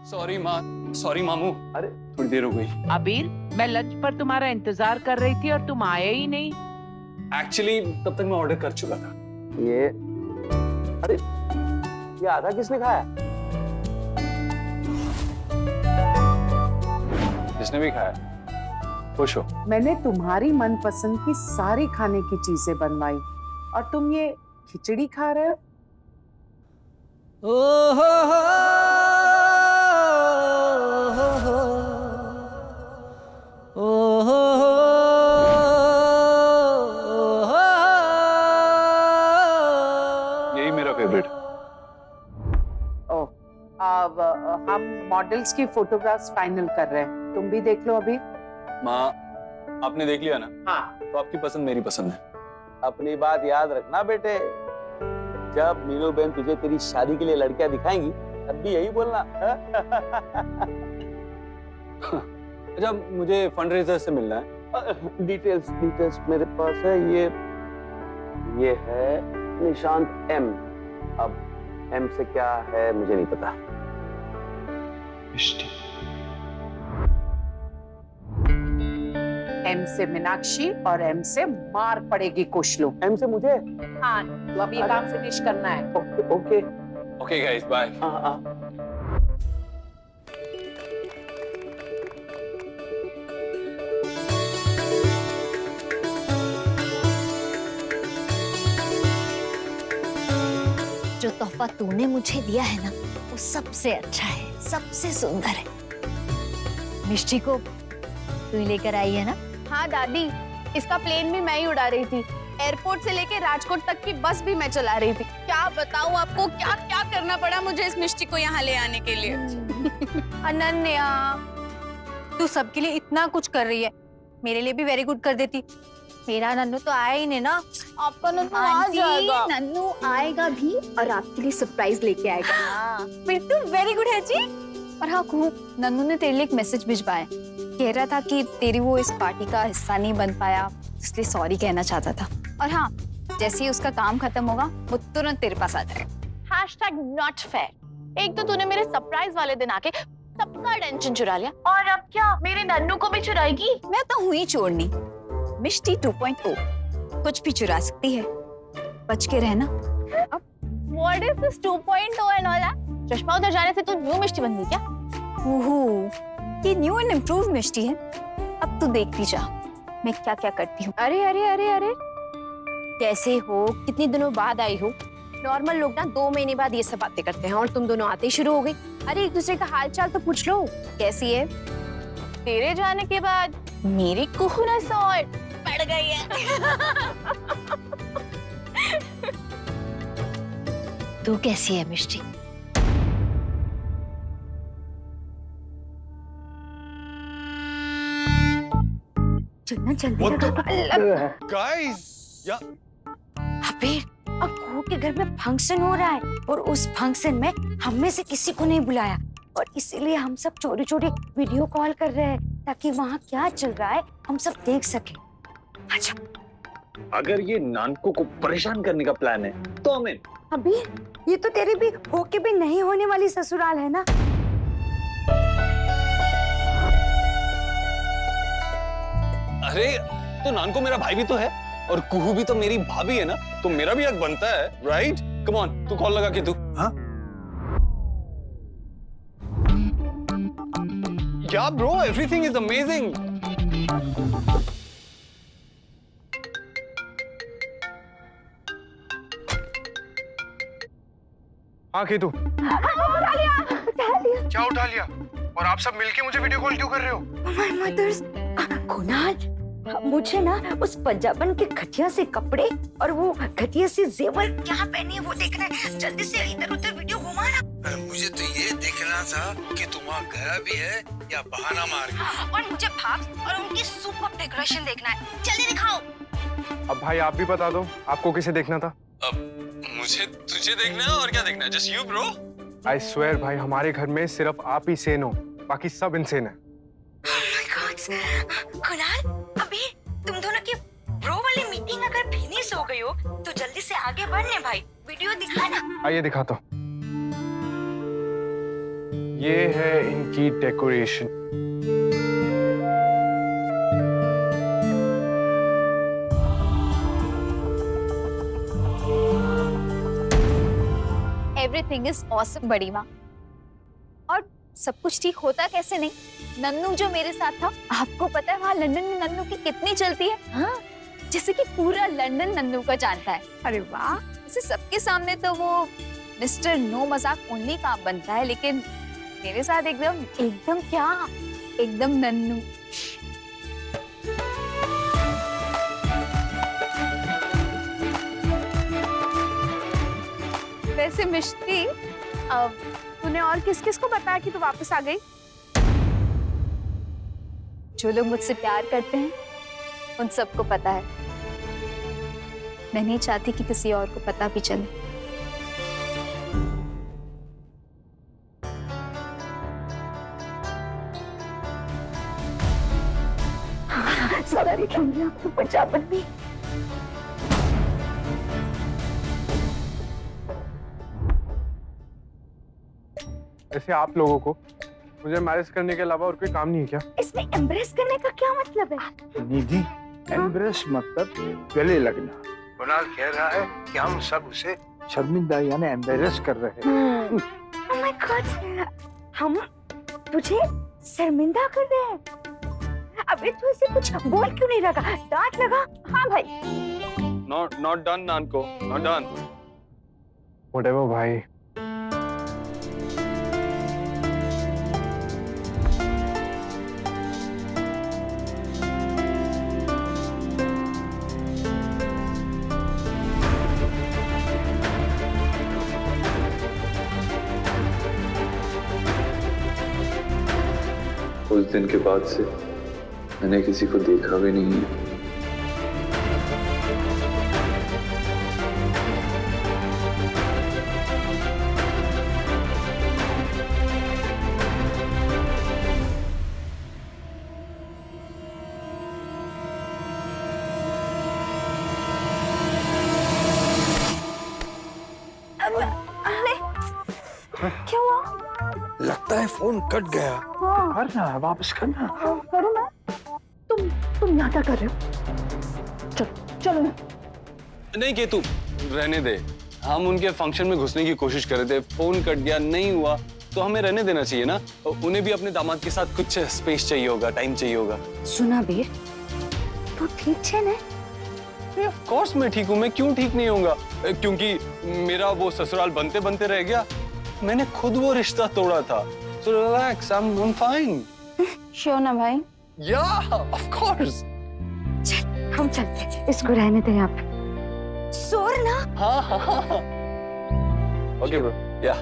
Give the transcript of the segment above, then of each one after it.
Sorry माँ, sorry मामू। अरे थोड़ी देर हो गई। अबीर, मैं लंच पर तुम्हारा इंतजार कर रही थी और तुम आए ही नहीं। एक्चुअली तब तक मैं ऑर्डर कर चुका था। ये, अरे ये आधा किसने खाया? जिसने भी खाया खुश हो। मैंने तुम्हारी मनपसंद की सारी खाने की चीजें बनवाई और तुम ये खिचड़ी खा रहे हो। यही मेरा फेवरेट। ओह, अब हम मॉडल्स की फोटोग्राफ्स फाइनल कर रहे हैं, तुम भी देख लो अभी। माँ, आपने देख लिया ना? हाँ। तो आपकी पसंद मेरी पसंद है। अपनी बात याद रखना बेटे, जब मीनू बहन तुझे तेरी शादी के लिए लड़कियां दिखाएंगी तब भी यही बोलना। अच्छा, मुझे फंडरेजर से मिलना है। डिटेल्स मेरे पास है। ये है निशांत एम। अब एम से क्या है मुझे नहीं पता। एम से मीनाक्षी और एम से मार पड़ेगी कुछ लोग। एम से मुझे? हाँ, तो अब ये काम फिनिश करना है। Okay okay guys, bye. जो तोहफा तूने मुझे दिया है ना, वो सबसे अच्छा है, सबसे सुंदर है। मिष्टी को तू ही लेकर आई है ना? हाँ दादी, इसका प्लेन भी मैं ही उड़ा रही थी। एयरपोर्ट से लेके राजकोट तक की बस भी मैं चला रही थी। क्या बताऊं आपको, क्या क्या करना पड़ा मुझे इस मिष्टी को यहाँ ले आने के लिए। अनन्या, तू सबके लिए इतना कुछ कर रही है, मेरे लिए भी वेरी गुड कर देती। मेरा नन्नू तो आया ही नहीं ना। आपका नन्नू आ जाएगा। नन्नू आएगा भी और आपके लिए सरप्राइज लेके आएगा। फिर तो वेरी गुड है जी। और हाँ कुहू, नन्नू ने तेरे लिए एक मैसेज भिजवाया, कह रहा था कि तेरी वो इस पार्टी का हिस्सा नहीं बन पाया, इसलिए सॉरी कहना चाहता था। और हाँ, जैसे ही उसका काम खत्म होगा वो तुरंत तेरे पास आ जाएगा। #NotFair। एक तो तूने मेरे सरप्राइज वाले दिन आके सबका टेंशन चुरा लिया, और अब क्या मेरे नन्नू को भी चुराएगी? मैं तो हुई चोरनी। मिष्टी 2.0 कुछ भी चुरा सकती है, बच के रहना। What is this 2.0 and all that? चश्मा उधर जाने से तू न्यू मिष्टी बन गई क्या? ओहो, ये न्यू एंड इम्प्रूव मिष्टी है। अब तू देखती जा मैं क्या क्या करती हूँ। अरे अरे अरे अरे, कैसे हो? कितने दिनों बाद आई हो? नॉर्मल लोग ना 2 महीने बाद ये सब बातें करते हैं, और तुम दोनों आते ही शुरू हो गई। अरे एक दूसरे का हाल चाल तो पूछ लो, कैसी है? तेरे जाने के बाद मेरी कुहूनेस और बढ़ गई है। तू कैसी है मिष्टी? चलना जल्दी। गाइस, या अबे, अब कुहू के घर में फंक्शन हो रहा है और उस फंक्शन में हम में से किसी को नहीं बुलाया, और इसीलिए हम सब चोरी चोरी वीडियो कॉल कर रहे हैं ताकि वहाँ क्या चल रहा है हम सब देख सके। अच्छा, अगर ये नानको को परेशान करने का प्लान है तो हमें। अभी ये तो तेरे भी होके भी नहीं होने वाली ससुराल है ना। अरे तो नानको मेरा भाई भी तो है, और कुहू भी तो मेरी भाभी है ना, तो मेरा भी हक बनता है, राइट? कम ऑन, तू कॉल लगा के तू। हाँ या ब्रो, एवरीथिंग इज अमेजिंग। हाँ केतु, क्या उठा लिया? और आप सब मिलके मुझे वीडियो कॉल क्यों कर रहे हो? माय मदर्स, कुणाल, मुझे ना उस पंजाबन के घटिया से कपड़े और वो घटिया से जेवर क्या पहनी है वो देखना है। जल्दी से इधर उधर वीडियो घुमाना। मुझे तो ये देखना था कि तुम वहाँ गया भी है या बहाना मार गया। और मुझे भाप्स और उनकी सुपर डेकोरेशन देखना है, जल्दी दिखाओ। अब भाई आप भी बता दो, आपको किसे देखना था? अब मुझे तुझे देखना है, और क्या देखना है? Just you bro. I swear भाई, हमारे घर में सिर्फ आप ही सेन हो, बाकी सब इनसेन है। कुणाल, अभी तुम दोनों की ब्रो वाली मीटिंग अगर फिनिश हो गई हो तो जल्दी से आगे बढ़ने भाई, वीडियो दिखाना। आइए दिखाता हूँ। ये है इनकी डेकोरेशन। एवरीथिंग इज ऑसम बड़ी माँ। और सब कुछ ठीक होता कैसे नहीं? नन्नू जो मेरे साथ था, आपको पता है वहाँ लंदन में नन्नू की कितनी चलती है? हाँ, जैसे कि पूरा लंदन नन्नू का जानता है। अरे वाह। वैसे सबके सामने तो वो मिस्टर नो मजाक ओनली का बनता है, लेकिन मेरे साथ एकदम एकदम क्या, एकदम नन्नू। वैसे मिष्टी, अब तूने और किस किस को बताया कि तू वापस आ गई? जो लोग मुझसे प्यार करते हैं उन सबको पता है। मैं नहीं चाहती कि किसी और को पता भी चले। सारी दुनिया तो पंजाबन भी। ऐसे आप लोगों को मुझे मैरिज करने के अलावा और कोई काम नहीं है क्या? इसमें एम्ब्रेस करने का क्या मतलब है? निधि, एम्ब्रेस मतलब गले लगना। कुणाल कह रहा है कि हम सब उसे शर्मिंदा यानी एम्बेरस कर रहे हैं। Oh my God, हम तुझे शर्मिंदा कर रहे हैं? अबे तू इसे कुछ बोल क्यों नहीं लगा? डांट लगा? हाँ भाई। Not done, नानको, not done. Whatever भाई। उस दिन के बाद से मैंने किसी को देखा भी नहीं है। क्या हुआ? लगता है फोन कट गया। करना है, वापस करना। करो ना। तुम यहाँ क्या कर रहे हो? चलो ना। नहीं केतु, रहने दे। हम उनके फंक्शन में घुसने की कोशिश कर रहे थे, फोन कट गया, नहीं हुआ तो हमें रहने देना चाहिए ना। उन्हें भी अपने दामाद के साथ कुछ स्पेस चाहिए होगा, टाइम चाहिए होगा। सुना बीर, तू ठीक है ना? ऑफ कोर्स मैं ठीक हूँ। मैं क्यों ठीक नहीं होऊंगा? क्योंकि मेरा वो ससुराल बनते बनते रह गया। मैंने खुद वो रिश्ता तोड़ा था। So relax, I'm fine. Sure ना भाई? Yeah, of course. हम चलते हैं, इसको रहने दे यहाँ पे। सोर ना। हाँ। Okay bro, yeah.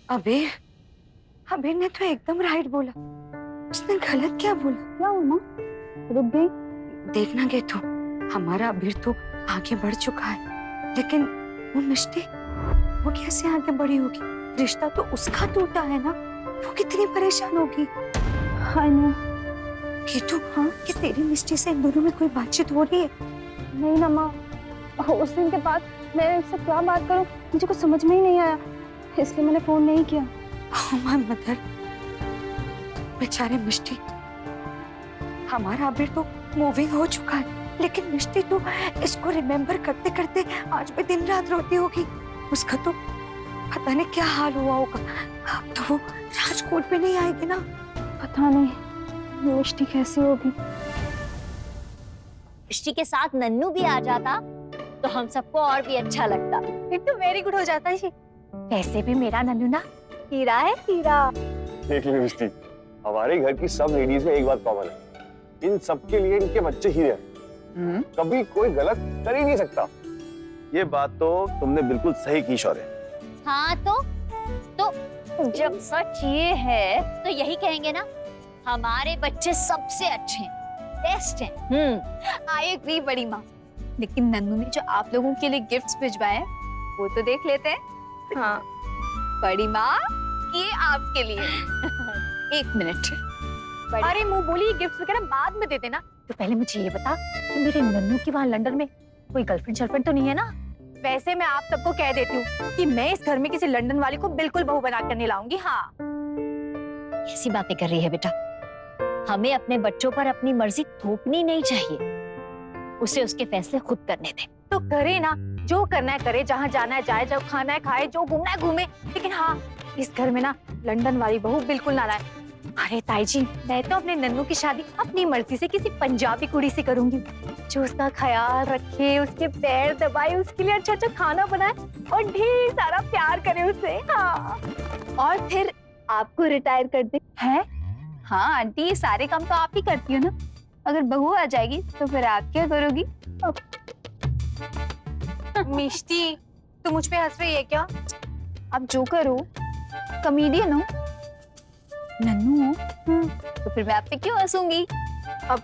अबे ने तो एकदम राइट बोला। उसने गलत क्या बोला? क्या हुआ माँ? रुक गई। देखना गेतु, हमारा अबीर तो आगे बढ़ चुका है, लेकिन वो मिष्टी, वो कैसे आगे बढ़ी होगी? रिश्ता तो उसका टूटा है ना, वो कितनी परेशान होगी। हाँ ना गेतु, हाँ कि तेरी मिष्टी से इन दोनों में कोई बातचीत हो रही है? नहीं ना माँ, उस दिन के बाद मैं इससे क्या बात करूं, मुझे कुछ समझ में ही नहीं आया, इसलिए मैंने फोन नहीं किया। Oh my mother, बेचारे मिष्टी, हमारा अबीर तो मूविंग हो चुका है, लेकिन मिष्टी तो इसको रिमेम्बर करते करते आज भी दिन रात रोती होगी। उसका तो पता नहीं क्या हाल हुआ होगा। अब तो वो राजकोट में नहीं आएगी ना। पता नहीं मिष्टी कैसी होगी। मिष्टी के साथ नन्नू भी आ जाता तो हम सबको और भी अच्छा लगता। फिर तो वेरी गुड हो जाता है। वैसे भी मेरा नन्नू ना हीरा है, हीरा। देख ली मिष्टी, हमारे घर की सब लेडीज में एक बात कॉमन है, इन सबके लिए इनके बच्चे हीरे हैं। कभी कोई गलत कर ही नहीं सकता। ये बात तो तुमने बिल्कुल सही की शौर्य। हाँ तो जब सच ये है तो यही कहेंगे ना, हमारे बच्चे सबसे अच्छे हैं, बेस्ट हैं। आई एग्री बड़ी माँ, लेकिन नन्नू ने जो आप लोगों के लिए गिफ्ट्स भिजवाए हैं वो तो देख लेते हैं। हाँ बड़ी माँ, ये आपके लिए। एक मिनट। अरे मुंह बोली, गिफ्ट वगैरह बाद में दे देना। तो पहले मुझे ये बता कि मेरे नन्नू की वहाँ लंदन में कोई गर्लफ्रेंड शर्लफ्रेंड तो नहीं है ना? वैसे मैं आप सबको कह देती हूँ कि मैं इस घर में किसी लंदन वाले को बिल्कुल बहू बना कर नहीं लाऊंगी। हाँ, ऐसी बातें कर रही है बेटा। हमें अपने बच्चों पर अपनी मर्जी थोपनी नहीं चाहिए, उसे उसके फैसले खुद करने दे। तो करे ना, जो करना है करे, जहाँ जाना है जाए, जो खाना है खाए, जो घूमना है घूमे, लेकिन हाँ इस घर में ना लंदन वाली बहू बिल्कुल ना लाए। अरे ताई जी, मैं तो अपने नन्नू की शादी अपनी मर्जी से किसी पंजाबी कुड़ी से करूंगी, जो उसका ख्याल रखे, उसके पैर दबाए, उसके लिए अच्छा अच्छा खाना बनाए और ढेर सारा प्यार करे उसे। हाँ, और फिर आपको रिटायर कर दे। है? हाँ आंटी, ये सारे काम तो आप ही करती हो ना। अगर बहू आ जाएगी तो फिर आप क्या करोगी? मिष्टी, तू मुझ पे हंस रही है क्या? अब जो करो, कॉमेडियन हो, नन्नू हो, तो फिर मैं आप पे क्यों हंसूंगी? अब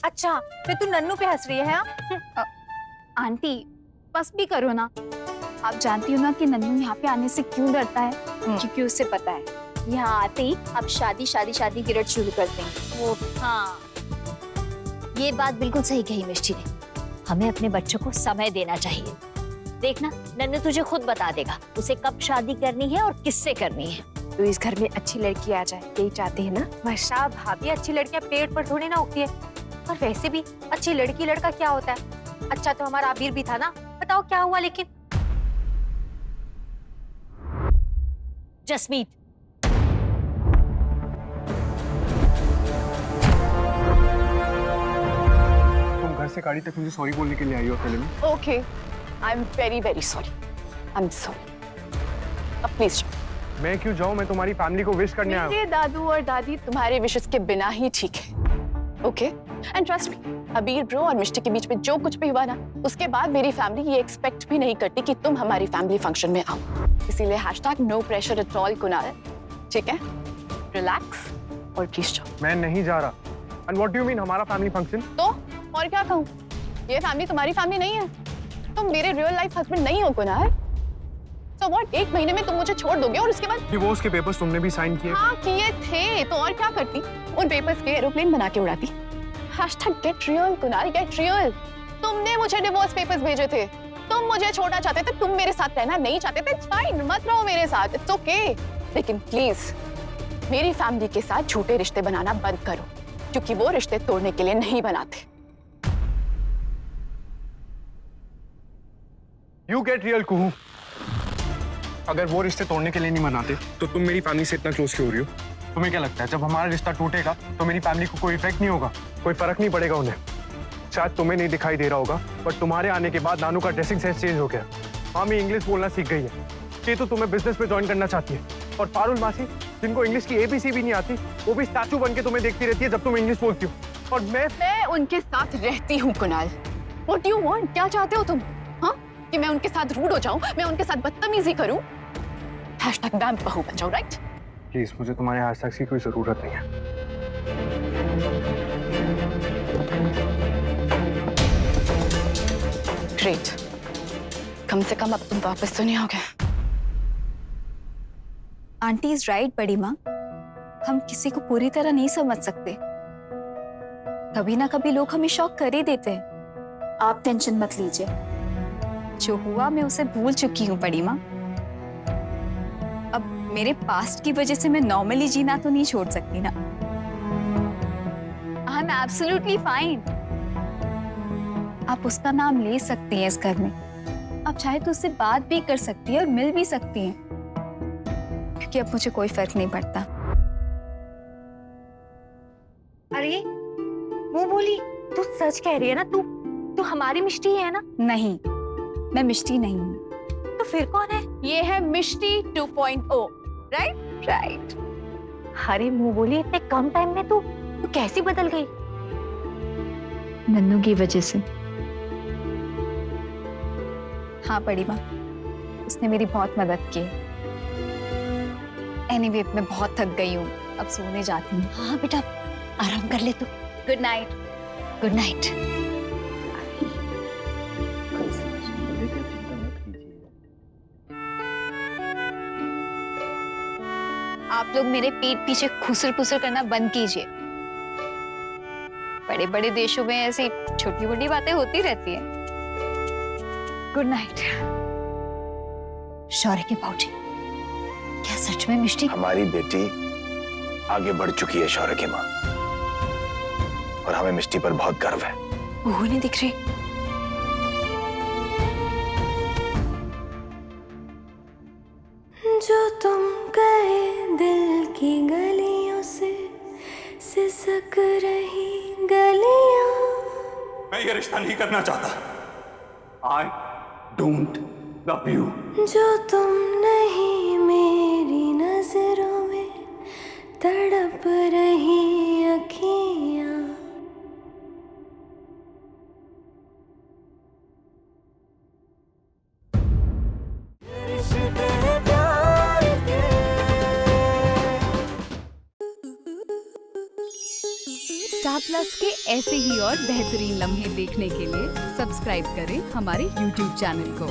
अच्छा, फिर तू नन्नू पे हंस रही है? हाँ? आंटी बस भी करो ना। आप जानती हो ना कि नन्नू यहाँ पे आने से क्यों डरता है? क्योंकि उसे पता है यहाँ आते ही आप शादी शादी शादी की रट शुरू कर देंगे। वो हाँ, ये बात बिल्कुल सही कही मिष्टी ने। हमें अपने बच्चों को समय देना चाहिए। देखना, नन्नू तुझे खुद बता देगा उसे कब शादी करनी है और किससे करनी है। तो इस घर में अच्छी लड़की आ जाए, यही चाहते हैं ना? वर्षा भाभी, अच्छी लड़कियां पेट पर थोड़ी ना उगती है। और वैसे भी अच्छी लड़की लड़का क्या होता है? अच्छा तो हमारा आबिर भी था ना, बताओ क्या हुआ? लेकिन जसमीत, तुम घर से गाड़ी तक मुझे सॉरी बोलने के लिए आई हो अकेले में? Okay, I am very very sorry, I am sorry. अब प्लीज मैं क्यों जाऊं? मैं तुम्हारी फैमिली को विश करने आया हूं। मेरे दादू और दादी तुम्हारे विशेष के बिना ही ठीक है। ओके, एंड ट्रस्ट मी, अबीर ब्रो और मिष्टी के बीच में जो कुछ भी हुआ ना, उसके बाद मेरी फैमिली ये एक्सपेक्ट भी नहीं करती कि तुम हमारी फैमिली फंक्शन में आओ। इसीलिए #no pressure at all Kunal, ठीक है? रिलैक्स और प्लीज जाओ। मैं नहीं जा रहा। And what do you mean हमारा फैमिली फंक्शन? तो और क्या कहूँ, ये फैमिली तुम्हारी फैमिली नहीं है, तुम मेरे रियल लाइफ हस्बैंड नहीं हो कुणाल। So what? 1 महीने में तुम मुझे छोड़ दोगे और उसके बाद? डिवोर्स के पेपर्स तुमने भी साइन किए? हाँ किए थे, तो और क्या करती? उन पेपर्स के एरोप्लेन बना के उड़ाती। #get real Kunal, get real। तुमने मुझे डिवोर्स पेपर्स भेजे थे, तुम मुझे छोड़ना चाहते थे, तुम मेरे साथ रहना नहीं चाहते थे, इट्स फाइन, मत रहो मेरे साथ, इट्स ओके। लेकिन प्लीज मेरी फैमिली के साथ झूठे रिश्ते बनाना बंद करो, क्योंकि वो रिश्ते तोड़ने के लिए नहीं बनाते। You get real कुहू। अगर वो रिश्ते तोड़ने के लिए नहीं मनाते तो तुम मेरी फैमिली से इतना क्लोज क्यों हो रही हो? तुम्हें क्या लगता है जब हमारा रिश्ता टूटेगा तो मेरी फैमिली को कोई इफेक्ट नहीं होगा, कोई फर्क नहीं पड़ेगा उन्हें? शायद तुम्हें नहीं दिखाई दे रहा होगा, बट तुम्हारे आने के बाद नानू का ड्रेसिंग सेंस चेंज हो गया। मामी इंग्लिश बोलना सीख गई है, ये तो तुम्हें बिजनेस में ज्वाइन करना चाहती है। और पारुल मासी, जिनको इंग्लिश की ABC भी नहीं आती, वो भी स्टैचू बन के तुम्हें देखती रहती है जब तुम इंग्लिश बोलती हो। और मैं उनके साथ रहती हूँ Kunal. What do you want? क्या चाहते हो तुम? हाँ, कि मैं उनके साथ रूड हो जाऊं, मैं उनके साथ बदतमीजी करूं? #वैम्प बहू बन जाऊं, राइट? प्लीज, मुझे तुम्हारे हैशटैग्स की कोई जरूरत नहीं है। ग्रेट, कम से कम अब तुम वापस तो नहीं आओगे। आंटी इज राइट बड़ी माँ, हम किसी को पूरी तरह नहीं समझ सकते, कभी ना कभी लोग हमें शॉक कर ही देते हैं। आप टेंशन मत लीजिए, जो हुआ मैं उसे भूल चुकी हूँ बड़ी माँ। अब मेरे पास्ट की वजह से मैं नॉर्मली जीना तो नहीं छोड़ सकती ना। I am absolutely fine. आप उसका नाम ले सकती हैं इस घर में, आप चाहे तो उससे बात भी कर सकती हैं और मिल भी सकती हैं, क्योंकि अब मुझे कोई फर्क नहीं पड़ता। अरे वो बोली, तू सच कह रही है ना? तू हमारी मिष्टी है ना? नहीं, मैं मिष्टी नहीं हूँ। तो फिर कौन है? ये है मिष्टी 2.0, राइट? राइट। अरे मुंह बोली, इतने कम टाइम में तू कैसी बदल गई? नन्नू की वजह से। हाँ बड़ी माँ, उसने मेरी बहुत मदद की। एनीवे, मैं बहुत थक गई हूँ, अब सोने जाती हूँ। हाँ बेटा, आराम कर ले तू। Good night. Good night. आप लोग मेरे पीठ पीछे खुसर खुसर करना बंद कीजिए। बड़े बड़े देशों में ऐसी छोटी मोटी बातें होती रहती हैं। Good night. शौर्य के भाऊजी, क्या सच में मिष्टी? हमारी बेटी आगे बढ़ चुकी है शौर्य की माँ, और हमें मिष्टी पर बहुत गर्व है। वो नहीं दिख रही। जो तुम गए दिल की गलियों से सिसक रही गलियां। मैं ये रिश्ता नहीं करना चाहता। I don't love you. जो तुम नहीं मेरी नजरों में तड़प रही अखियां। स्टार प्लस के ऐसे ही और बेहतरीन लम्हे देखने के लिए सब्सक्राइब करें हमारे YouTube चैनल को।